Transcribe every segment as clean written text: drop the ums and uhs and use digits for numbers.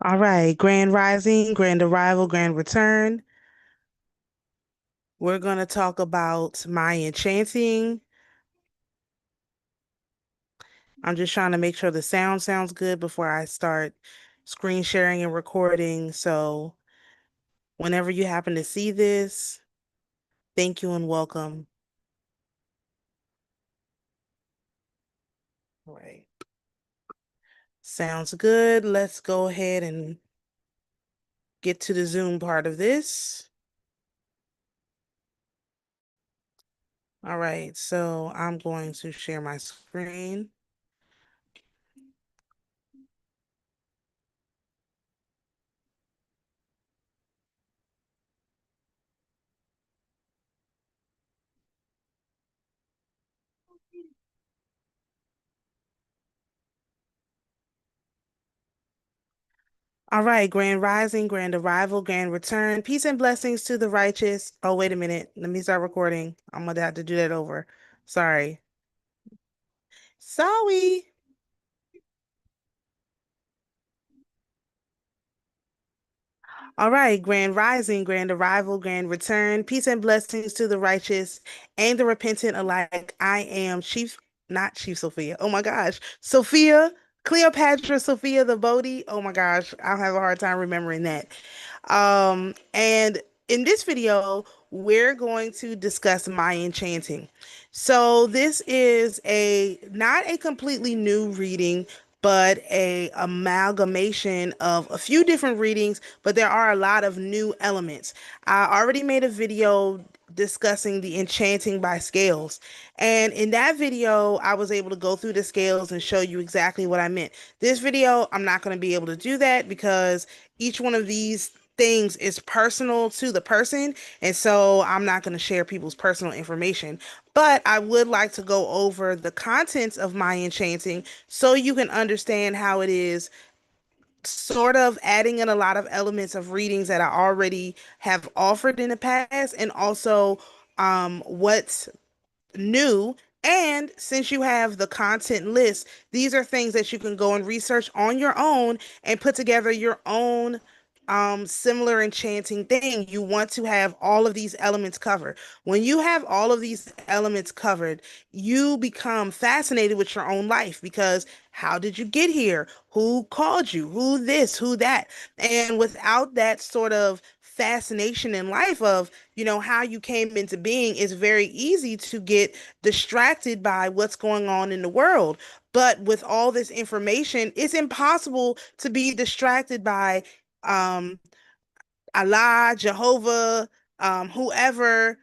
All right, Grand Rising, Grand Arrival, Grand Return. We're going to talk about My Enchanting. I'm just trying to make sure the sound sounds good before I start screen sharing and recording. So whenever you happen to see this, thank you and welcome. All right. Sounds good. Let's go ahead and get to the Zoom part of this. All right, so I'm going to share my screen. All right, Grand Rising, Grand Arrival, Grand Return. Peace and blessings to the righteous. Oh, wait a minute. Let me start recording. I'm gonna have to do that over. Sorry. Sorry. All right, Grand Rising, Grand Arrival, Grand Return. Peace and blessings to the righteous and the repentant alike. I am not Chief Sophia. Oh my gosh. Sophia, Cleopatra Sophia the Bodhi. Oh my gosh. I'll have a hard time remembering that. And in this video, we're going to discuss My Enchanting. So this is a not a completely new reading, but a amalgamation of a few different readings, but there are a lot of new elements. I already made a video discussing the enchanting by scales. And in that video, I was able to go through the scales and show you exactly what I meant. This video, I'm not going to be able to do that because each one of these things is personal to the person. And so I'm not going to share people's personal information. But I would like to go over the contents of My Enchanting so you can understand how it is sort of adding in a lot of elements of readings that I already have offered in the past, and also what's new. And since you have the content list, these are things that you can go and research on your own and put together your own similar enchanting thing. You want to have all of these elements covered. When you have all of these elements covered, you become fascinated with your own life because how did you get here? Who called you? Who this? Who that? And without that sort of fascination in life of, how you came into being, it's very easy to get distracted by what's going on in the world. But with all this information, it's impossible to be distracted by um Allah, Jehovah, whoever,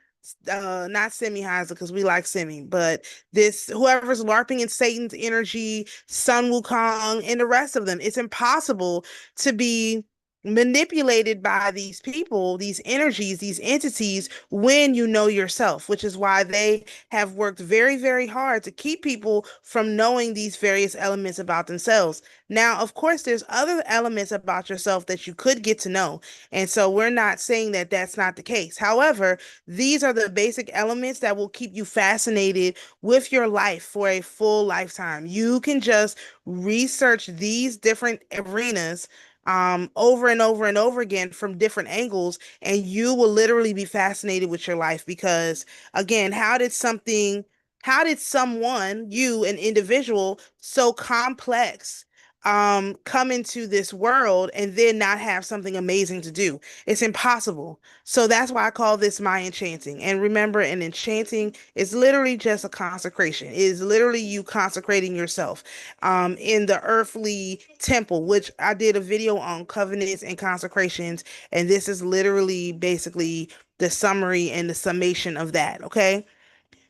not Semi-Heiser because we like Semi, but this whoever's LARPing in Satan's energy, Sun Wukong, and the rest of them. It's impossible to be manipulated by these people, these energies, these entities when you know yourself, which is why they have worked very, very hard to keep people from knowing these various elements about themselves. Now, of course, there's other elements about yourself that you could get to know. And so we're not saying that that's not the case. However, these are the basic elements that will keep you fascinated with your life for a full lifetime. You can just research these different arenas over and over and over again from different angles, and you will literally be fascinated with your life because, again, how did someone, you, an individual, so complex, come into this world and then not have something amazing to do? It's impossible. So that's why I call this My Enchanting. And remember, an enchanting is literally just a consecration. It is literally you consecrating yourself in the earthly temple, which I did a video on covenants and consecrations, and this is literally basically the summary and the summation of that. Okay.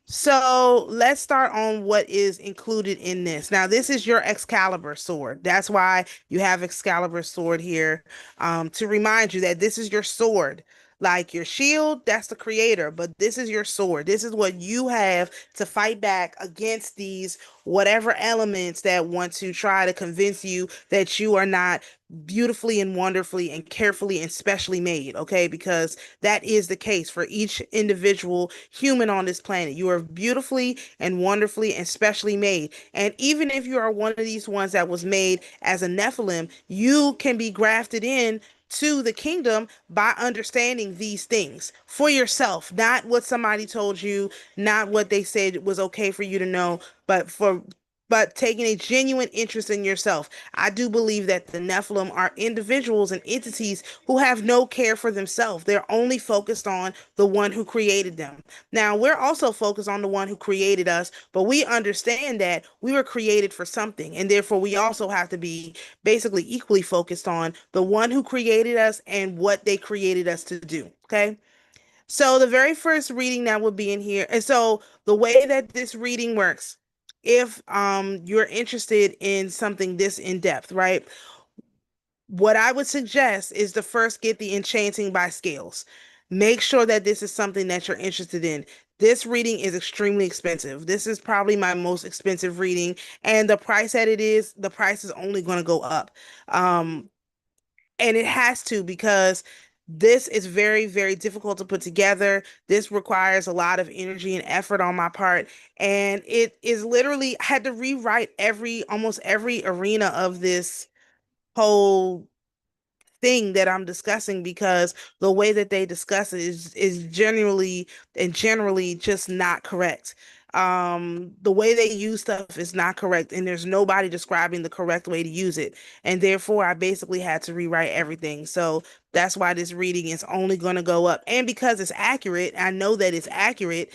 So let's start on what is included in this. Now, this is your Excalibur sword. That's why you have Excalibur sword here, to remind you that this is your sword. Like your shield, that's the creator, but this is your sword. This is what you have to fight back against these whatever elements that want to try to convince you that you are not beautifully and wonderfully and carefully and specially made, okay? Because that is the case for each individual human on this planet. You are beautifully and wonderfully and specially made. And even if you are one of these ones that was made as a Nephilim, you can be grafted in to the kingdom by understanding these things for yourself, not what somebody told you, not what they said was okay for you to know, but taking a genuine interest in yourself. I do believe that the Nephilim are individuals and entities who have no care for themselves. They're only focused on the one who created them. Now, we're also focused on the one who created us, but we understand that we were created for something, and therefore we also have to be basically equally focused on the one who created us and what they created us to do. Okay. So the very first reading that would be in here, and so the way that this reading works, if you're interested in something this in depth, right? What I would suggest is to first get the Enchanting by Scales. Make sure that this is something that you're interested in. This reading is extremely expensive. This is probably my most expensive reading, and the price that it is, the price is only going to go up. Um, and it has to, because this is very, very difficult to put together. This requires a lot of energy and effort on my part. And it is literally, I had to rewrite almost every arena of this whole thing that I'm discussing, because the way that they discuss it is generally just not correct. The way they use stuff is not correct, and there's nobody describing the correct way to use it. And therefore I basically had to rewrite everything. So that's why this reading is only going to go up. And because it's accurate, I know that it's accurate.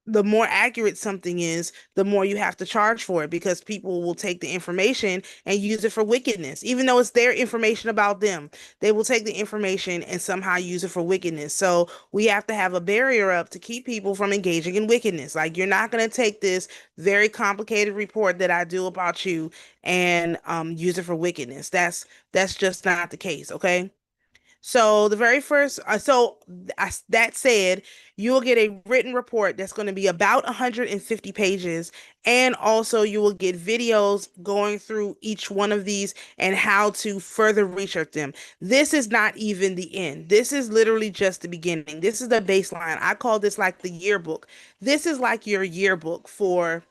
The more accurate something is, the more you have to charge for it, because people will take the information and use it for wickedness. Even though it's their information about them, they will take the information and somehow use it for wickedness. So we have to have a barrier up to keep people from engaging in wickedness. Like, you're not going to take this very complicated report that I do about you and use it for wickedness. That's just not the case, okay? So the very first, that said, you will get a written report that's going to be about 150 pages, and also you will get videos going through each one of these and how to further research them. This is not even the end. This is literally just the beginning. This is the baseline. I call this like the yearbook. This is like your yearbook for,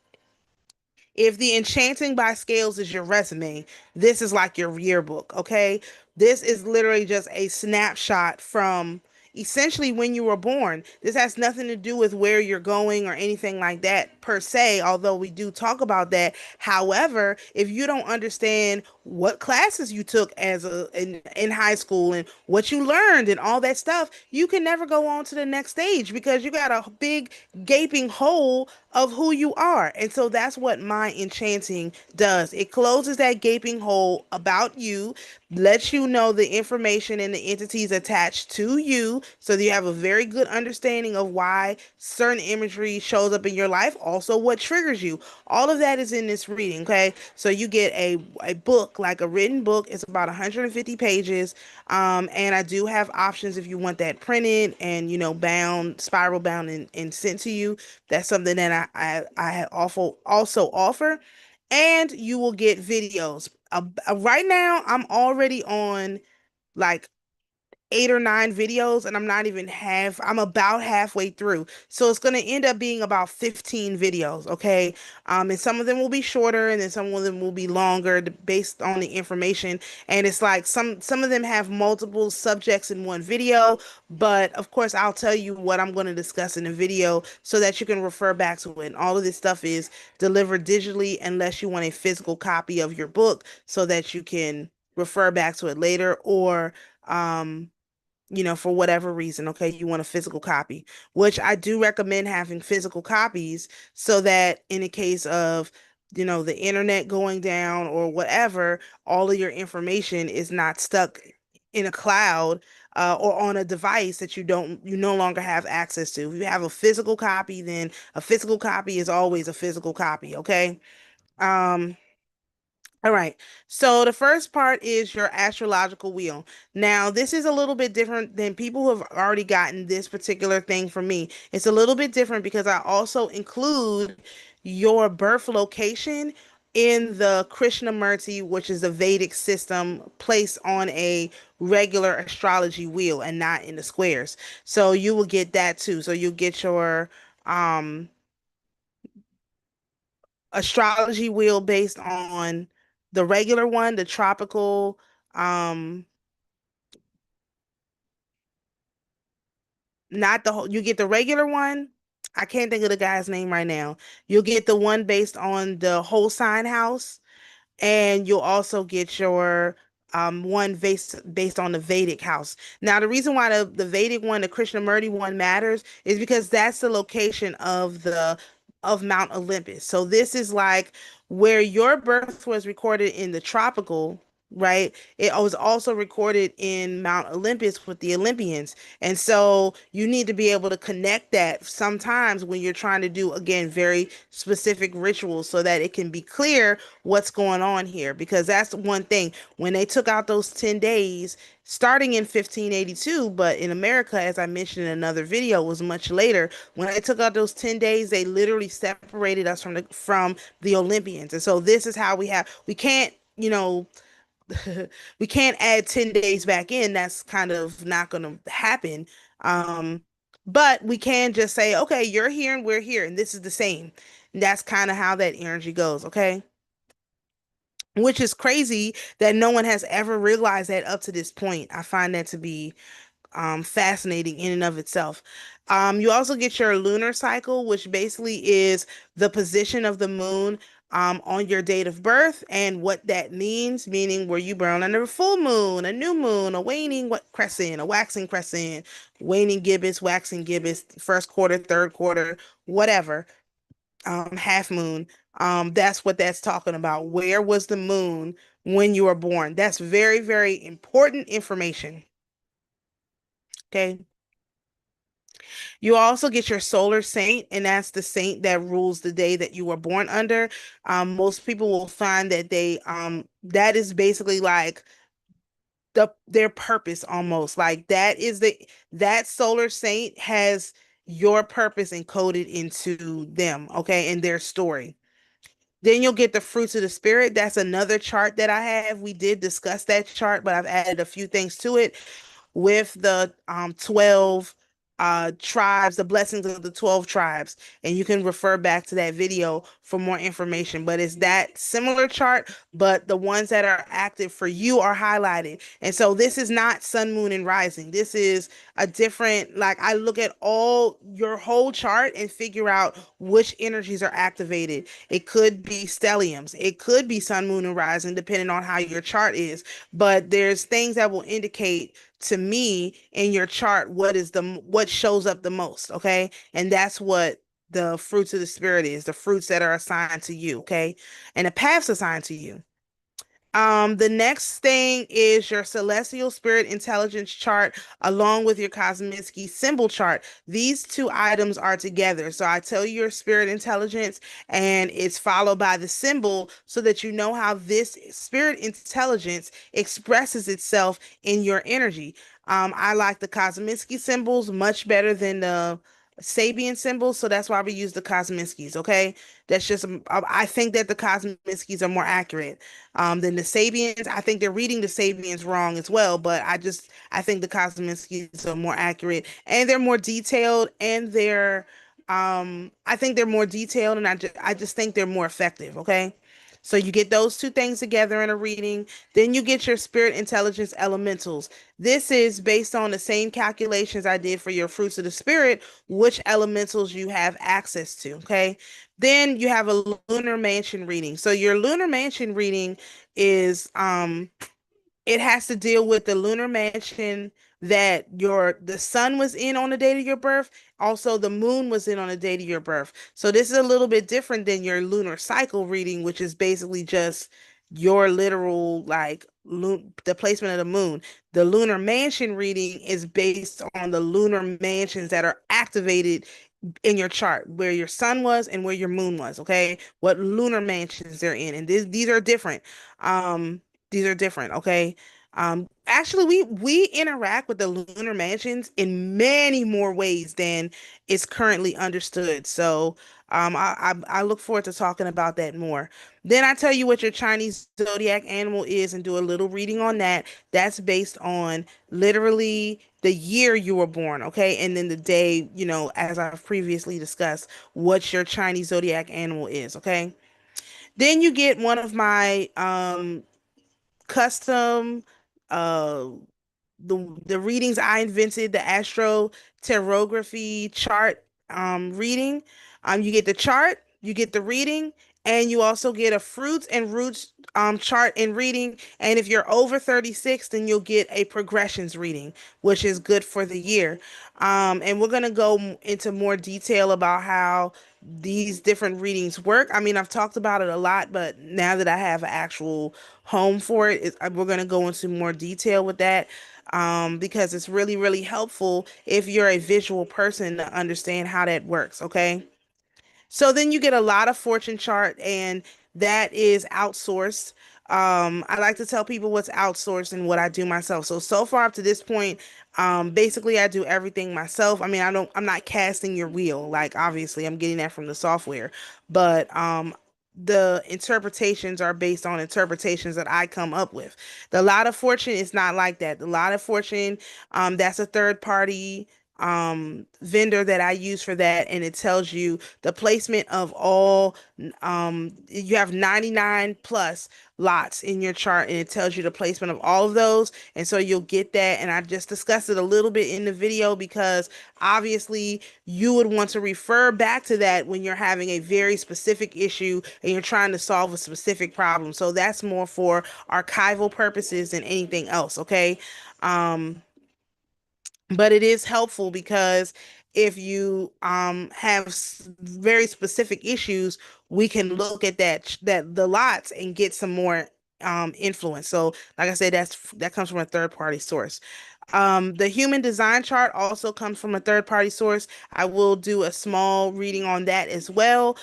if the Enchanting by Scales is your resume, this is like your yearbook, okay? This is literally just a snapshot from essentially when you were born. This has nothing to do with where you're going or anything like that per se, although we do talk about that. However, if you don't understand what classes you took in high school and what you learned and all that stuff, you can never go on to the next stage, because you got a big gaping hole of who you are. And so that's what My Enchanting does. It closes that gaping hole about you, lets you know the information and the entities attached to you, so that you have a very good understanding of why certain imagery shows up in your life, also what triggers you. All of that is in this reading, okay? So you get a book, like a written book. It's about 150 pages. And I do have options if you want that printed and, bound, spiral bound, and sent to you. That's something that I also offer. And you will get videos. Right now, I'm already on like 8 or 9 videos, and I'm about halfway through. So it's going to end up being about 15 videos, okay? And some of them will be shorter, and then some of them will be longer, based on the information. And it's like some of them have multiple subjects in one video, but of course I'll tell you what I'm going to discuss in the video so that you can refer back to it. And all of this stuff is delivered digitally, unless you want a physical copy of your book so that you can refer back to it later, or um for whatever reason, okay, you want a physical copy, which I do recommend having physical copies, so that in the case of, the internet going down or whatever, all of your information is not stuck in a cloud, or on a device that you no longer have access to. If you have a physical copy, then a physical copy is always a physical copy, okay? Um, All right. So the first part is your astrological wheel. Now, this is a little bit different than people who have already gotten this particular thing from me. It's a little bit different because I also include your birth location in the Krishnamurti, which is the Vedic system, placed on a regular astrology wheel and not in the squares. So you will get that too. So you'll get your um astrology wheel based on the regular one, the tropical, um, not the whole, you get the regular one. I can't think of the guy's name right now. You'll get the one based on the whole sign house, and you'll also get your one based on the Vedic house. Now, the reason why the Vedic one, the Krishnamurti one matters is because that's the location of Mount Olympus. So this is like where your birth was recorded in the tropical, right? It was also recorded in Mount Olympus with the Olympians. And so you need to be able to connect that sometimes when you're trying to do, again, very specific rituals so that it can be clear what's going on here. Because that's one thing. When they took out those 10 days, starting in 1582, but in America, as I mentioned in another video, was much later. When they took out those 10 days, they literally separated us from the Olympians. And so this is how we can't, we can't add 10 days back in. That's kind of not going to happen. Um, but we can just say, okay, you're here and we're here, and this is the same. And that's kind of how that energy goes, okay? Which is crazy that no one has ever realized that up to this point. I find that to be fascinating in and of itself. You also get your lunar cycle, which basically is the position of the moon on your date of birth and what that means, meaning were you born under a full moon, a new moon, a waning what crescent, a waxing crescent, waning gibbous, waxing gibbous, first quarter, third quarter, whatever, half moon. That's what that's talking about. Where was the moon when you were born? That's very, very important information. Okay. You also get your solar saint, and that's the saint that rules the day that you were born under. Most people will find that that is basically like their purpose almost. Like that solar saint has your purpose encoded into them, okay, and their story. Then you'll get the fruits of the spirit. That's another chart that I have. We did discuss that chart, but I've added a few things to it with the 12 tribes, the blessings of the 12 tribes. And you can refer back to that video for more information. But it's that similar chart, but the ones that are active for you are highlighted. And so this is not sun, moon, and rising. This is a different, like I look at all your whole chart and figure out which energies are activated. It could be stelliums, it could be sun, moon, and rising, depending on how your chart is. But there's things that will indicate to me in your chart what shows up the most, okay? And that's what the fruits of the spirit is, the fruits that are assigned to you, okay? And the paths assigned to you. The next thing is your celestial spirit intelligence chart along with your Kosminski symbol chart. These two items are together. So I tell you your spirit intelligence and it's followed by the symbol so that you know how this spirit intelligence expresses itself in your energy. I like the Kosminski symbols much better than the Sabian symbols, so that's why we use the Kosminskis, okay? That's just I think that the Kosminskis are more accurate than the Sabians. I think they're reading the Sabians wrong as well, but I think the Kosminskis are more accurate and they're more detailed and I think they're more detailed and I just think they're more effective, okay? So you get those two things together in a reading. Then you get your spirit intelligence elementals. This is based on the same calculations I did for your fruits of the spirit, which elementals you have access to. Okay. Then you have a lunar mansion reading. So your lunar mansion reading is it has to deal with the lunar mansion that the sun was in on the date of your birth. Also, the moon was in on the date of your birth. So this is a little bit different than your lunar cycle reading, which is basically just your literal like the placement of the moon. The lunar mansion reading is based on the lunar mansions that are activated in your chart, where your sun was and where your moon was, okay? What lunar mansions they're in. And these are different. Um, these are different, okay? Actually, we interact with the lunar mansions in many more ways than is currently understood. So, I look forward to talking about that more. Then I tell you what your Chinese zodiac animal is and do a little reading on that. That's based on literally the year you were born, okay? And then the day, as I've previously discussed, what your Chinese zodiac animal is, okay? Then you get one of my custom uh the readings I invented, the astro tarography chart reading. You get the chart, you get the reading, and you also get a fruits and roots chart and reading. And if you're over 36, then you'll get a progressions reading, which is good for the year. And we're gonna go into more detail about how these different readings work. I mean, I've talked about it a lot, but now that I have an actual home for it, we're going to go into more detail with that, because it's really, really helpful if you're a visual person to understand how that works. Okay. So then you get a lot of fortune chart, and that is outsourced. I like to tell people what's outsourced and what I do myself. So far up to this point, basically I do everything myself. I mean, I'm not casting your wheel. Like, obviously I'm getting that from the software, but the interpretations are based on interpretations that I come up with. The Lot of Fortune is not like that. The Lot of Fortune, that's a third party vendor that I use for that, and it tells you the placement of all. You have 99 plus lots in your chart, and it tells you the placement of all of those, and so you'll get that. And I just discussed it a little bit in the video because obviously you would want to refer back to that when you're having a very specific issue and you're trying to solve a specific problem. So that's more for archival purposes than anything else, okay? um but it is helpful because if you have very specific issues, we can look at that the lots and get some more influence. So like I said, that comes from a third party source. The human design chart also comes from a third party source. I will do a small reading on that as well,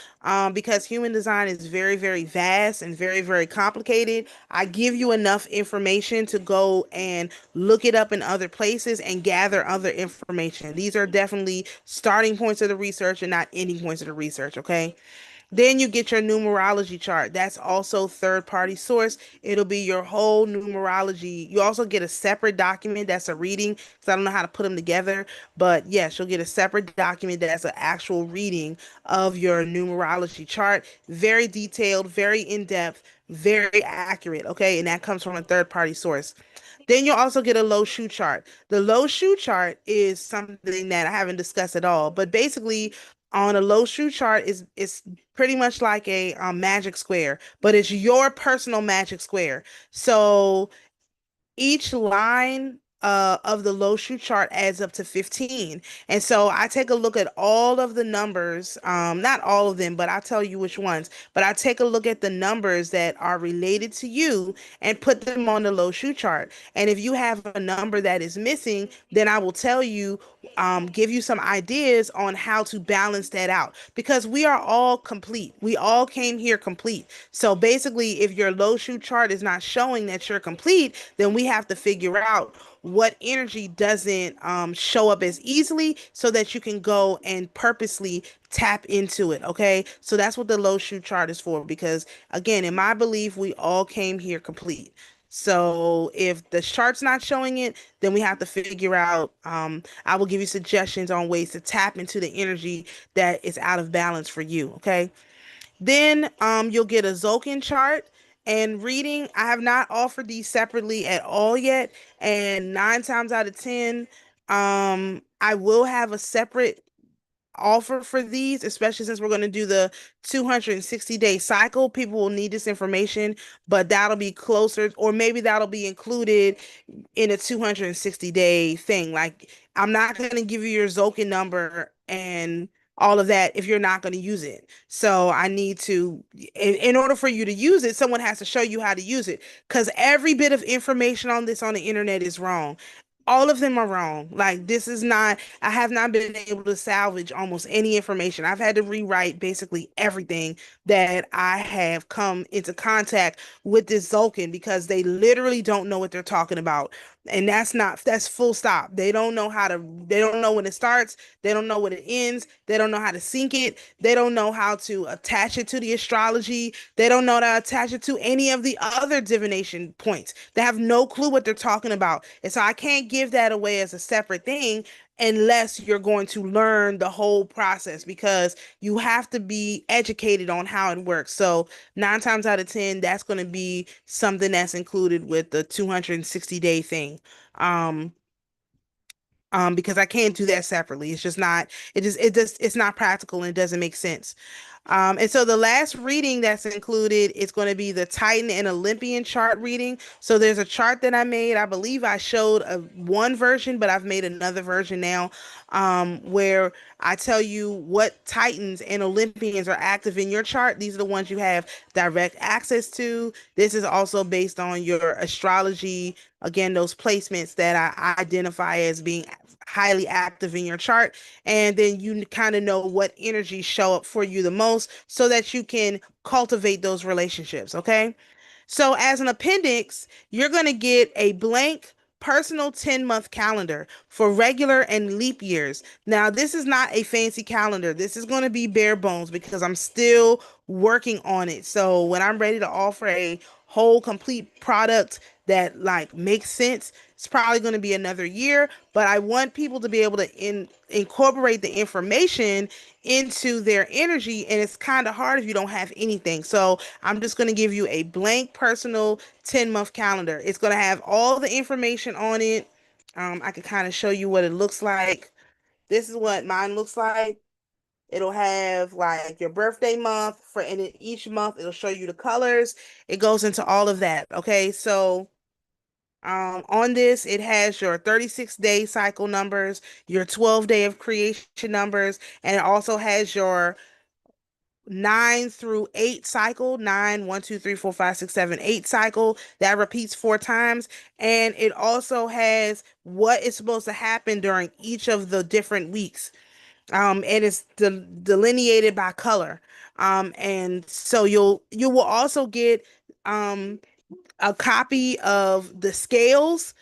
because human design is very, very vast and very, very complicated. I give you enough information to go and look it up in other places and gather other information. These are definitely starting points of the research and not ending points of the research, okay? Then you get your numerology chart. That's also third party source. It'll be your whole numerology. You also get a separate document that's a reading because I don't know how to put them together. But yes, you'll get a separate document that's an actual reading of your numerology chart. Very detailed, very in depth, very accurate. Okay. And that comes from a third party source. Then you'll also get a low shoe chart. The low shoe chart is something that I haven't discussed at all, but basically on a low shoe chart is pretty much like a magic square, but it's your personal magic square. So each line of the low shoe chart adds up to 15. And so I take a look at all of the numbers, not all of them, but I'll tell you which ones. But I take a look at the numbers that are related to you and put them on the low shoe chart. And if you have a number that is missing, then I will tell you, give you some ideas on how to balance that out because we are all complete. We all came here complete. So basically, if your low shoe chart is not showing that you're complete, then we have to figure out what energy doesn't show up as easily so that you can go and purposely tap into it. Okay. So that's what the low shoe chart is for. Because again, in my belief, we all came here complete. So if the chart's not showing it, then we have to figure out. I will give you suggestions on ways to tap into the energy that is out of balance for you. Okay. Then you'll get a Zolkin chart and reading. I have not offered these separately at all yet, and 9 times out of 10, I will have a separate offer for these, especially since we're going to do the 260-day cycle. People will need this information, but that'll be closer, or maybe that'll be included in a 260-day thing. Like, I'm not going to give you your Zolkin number and all of that if you're not going to use it. So I need to, in order for you to use it, someone has to show you how to use it because every bit of information on this on the internet is wrong. All of them are wrong. Like this is not, I have not been able to salvage almost any information. I've had to rewrite basically everything that I have come into contact with this Zolkin because they literally don't know what they're talking about. And that's full stop. They don't know when it starts, they don't know when it ends, they don't know how to sync it, they don't know how to attach it to the astrology, they don't know how to attach it to any of the other divination points. They have no clue what they're talking about. And so I can't give that away as a separate thing unless you're going to learn the whole process because you have to be educated on how it works. So, 9 times out of 10, that's going to be something that's included with the 260-day thing. Um, because I can't do that separately. It's just not, it's not practical and it doesn't make sense. And so the last reading that's included is going to be the Titan and Olympian chart reading. So there's a chart that I made. I believe I showed one version, but I've made another version now, where I tell you what Titans and Olympians are active in your chart. These are the ones you have direct access to. This is also based on your astrology. Again, those placements that I identify as being highly active in your chart, and then you kind of know what energies show up for you the most so that you can cultivate those relationships. Okay. So, as an appendix, you're going to get a blank personal 10-month calendar for regular and leap years. Now, this is not a fancy calendar. This is going to be bare bones because I'm still working on it. So, when I'm ready to offer a whole complete product that like makes sense, it's probably going to be another year, but I want people to be able to incorporate the information into their energy, and it's kind of hard if you don't have anything. So I'm just going to give you a blank personal 10-month calendar. It's going to have all the information on it. I can kind of show you what it looks like. This is what mine looks like. It'll have like your birthday month for, and in each month it'll show you the colors. It goes into all of that. Okay, so on this, it has your 36-day cycle numbers, your 12-day of creation numbers, and it also has your 9 through 8 cycle, 9, 1, 2, 3, 4, 5, 6, 7, 8 cycle that repeats 4 times. And it also has what is supposed to happen during each of the different weeks. And it's delineated by color. And so you will also get um a copy of the scales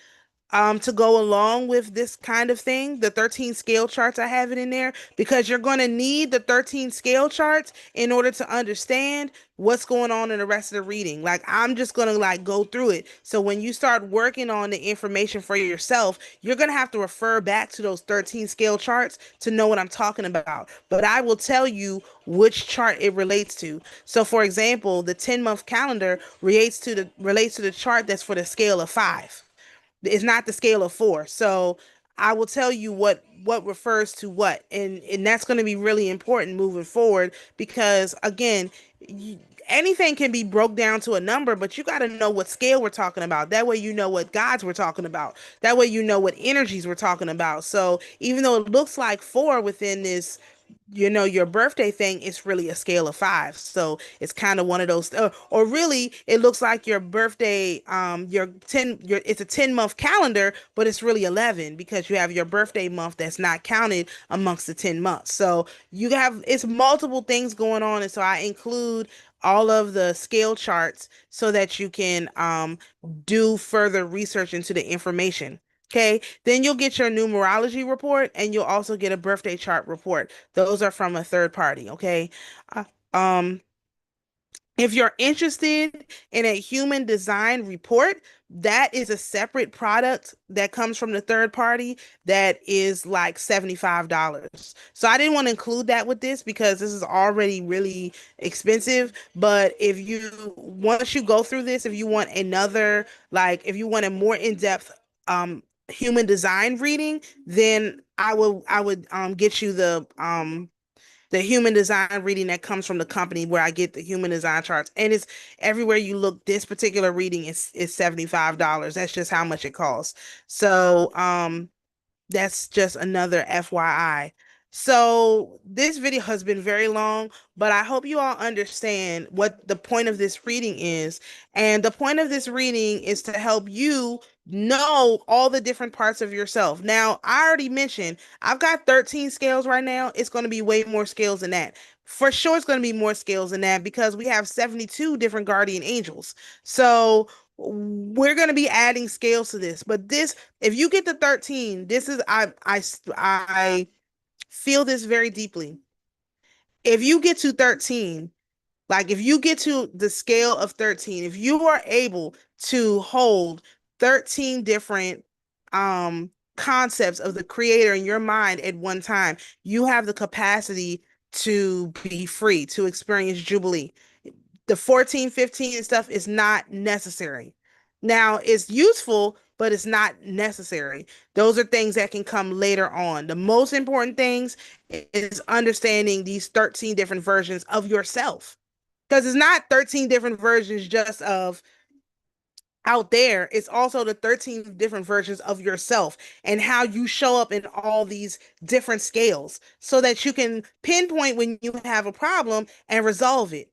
to go along with this kind of thing, the 13 scale charts. I have it in there because you're going to need the 13 scale charts in order to understand what's going on in the rest of the reading. Like I'm just going to like go through it. So when you start working on the information for yourself, you're going to have to refer back to those 13 scale charts to know what I'm talking about. But I will tell you which chart it relates to. So for example, the 10-month calendar relates to the chart that's for the scale of 5. It's not the scale of 4. So I will tell you what refers to what, and that's going to be really important moving forward because again, you, anything can be broke down to a number, but you got to know what scale we're talking about. That way you know what gods we're talking about. That way you know what energies we're talking about. So even though it looks like 4 within this, your birthday thing, is really a scale of 5. So it's kind of one of those, or really it looks like your birthday, it's a 10-month calendar, but it's really 11 because you have your birthday month that's not counted amongst the 10 months. So it's multiple things going on. And so I include all of the scale charts so that you can do further research into the information. Okay, then you'll get your numerology report and you'll also get a birthday chart report. Those are from a third party. Okay. Uh, um, if you're interested in a human design report, that is a separate product that comes from the third party that is like $75. So I didn't want to include that with this because this is already really expensive. But once you go through this, if you want if you want a more in-depth human design reading, then I would get you the human design reading that comes from the company where I get the human design charts. And it's everywhere you look, this particular reading is $75. That's just how much it costs. So that's just another FYI. So this video has been very long, but I hope you all understand what the point of this reading is. And the point of this reading is to help you know all the different parts of yourself. Now, I already mentioned I've got 13 scales right now. It's going to be way more scales than that. For sure, it's going to be more scales than that because we have 72 different guardian angels. So we're going to be adding scales to this. But this, if you get to 13, this is I feel this very deeply. If you get to 13, like if you get to the scale of 13, if you are able to hold 13 different concepts of the creator in your mind at one time, you have the capacity to be free, to experience jubilee. The 14, 15 and stuff is not necessary. Now, it's useful, but it's not necessary. Those are things that can come later on. The most important things is understanding these 13 different versions of yourself. Because it's not 13 different versions just of out there, it's also the 13 different versions of yourself and how you show up in all these different scales so that you can pinpoint when you have a problem and resolve it.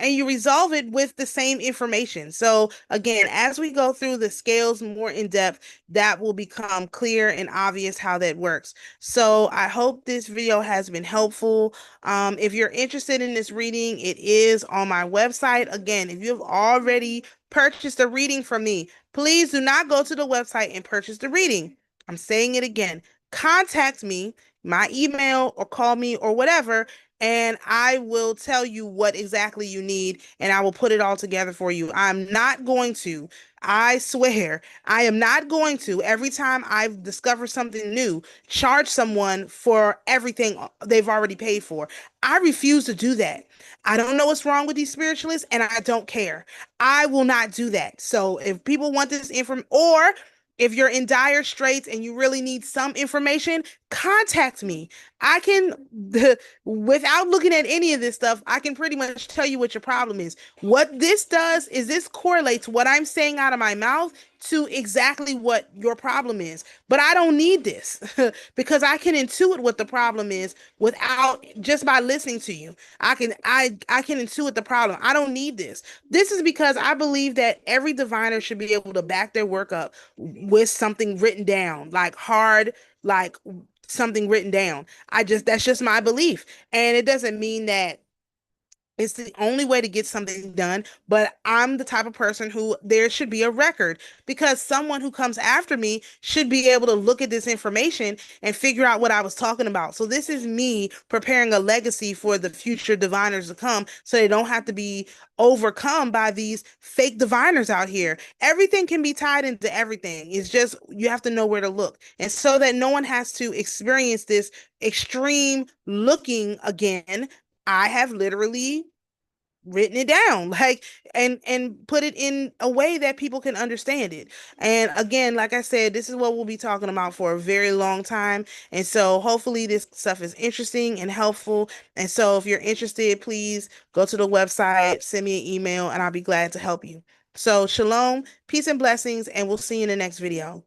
And you resolve it with the same information. So, again, as we go through the scales more in depth, that will become clear and obvious how that works. So, I hope this video has been helpful. If you're interested in this reading, it is on my website. Again, if you've already purchase the reading from me, please do not go to the website and purchase the reading. I'm saying it again. Contact me, my email, or call me, or whatever, and I will tell you what exactly you need, and I will put it all together for you. I'm not going to, I swear, I am not going to, every time I've discovered something new, charge someone for everything they've already paid for. I refuse to do that. I don't know what's wrong with these spiritualists, and I don't care. I will not do that. So if people want this information, or if you're in dire straits and you really need some information, contact me. I can, without looking at any of this stuff, I can pretty much tell you what your problem is. What this does is this correlates what I'm saying out of my mouth to exactly what your problem is. But I don't need this because I can intuit what the problem is without just by listening to you. I can intuit the problem. I don't need this. This is because I believe that every diviner should be able to back their work up with something written down, like hard, like something written down. That's just my belief. And it doesn't mean that it's the only way to get something done, but I'm the type of person who there should be a record because someone who comes after me should be able to look at this information and figure out what I was talking about. So this is me preparing a legacy for the future diviners to come so they don't have to be overcome by these fake diviners out here. Everything can be tied into everything. It's just you have to know where to look. And so that no one has to experience this extreme looking again, I have literally written it down like and put it in a way that people can understand it. And again, like I said, this is what we'll be talking about for a very long time. And so hopefully this stuff is interesting and helpful. And so if you're interested, please go to the website, send me an email, and I'll be glad to help you. So shalom, peace and blessings, and we'll see you in the next video.